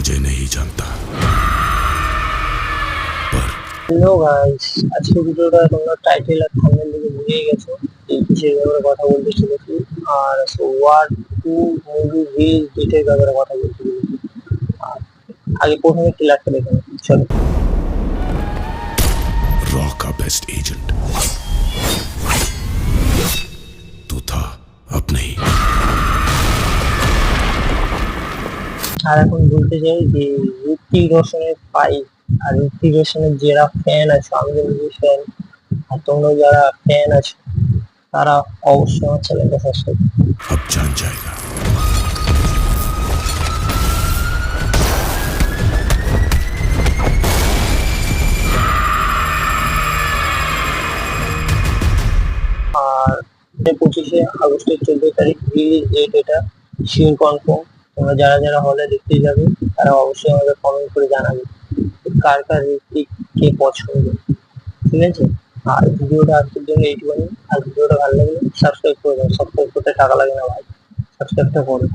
मुझे नहीं जानता पर হ্যালো গাইস, আজকে ভিডিওটা তোমরা টাইটেল আর থাম্বনেল দেখে বুঝেই গেছো এই কিসের ব্যাপারে কথা বলতে চলেছি। আর ওয়ার টু মুভি রিল ডিটের ব্যাপারে কথা বলতে চলেছি। আর আগে প্রথমে ট্রেলারটা দেখে নিই, চলো। रॉ का बेस्ट एजेंट तू था, अब नहीं। আর এখন বলতে চাই যে ঋত্বিক রোশনের পাই আর ঋত্বিক রোশনের যারা ফ্যান আছে, আমি যে ফ্যান আর তোমরা যারা ফ্যান আছো তারা অবশ্যই আমার চ্যানেলটা সাবস্ক্রাইব। अब जान जाएगा। আর 25শে আগস্টের 14 তারিখ রিলিজ ডেট, এটা শিওর কনফার্ম। তোমরা যারা যারা হলে দেখতে যাবে তারা অবশ্যই আমাদের কমেন্ট করে জানাবে কার কার ঋত্বিক কে পছন্দ, ঠিক আছে। আর ভিডিওটা আজকের জন্য এইটুকুনি। আর ভিডিওটা ভালো লাগলে সাবস্ক্রাইব করে দাও, সাবস্ক্রাইব করতে টাকা লাগে না ভাই, সাবস্ক্রাইবটা করো।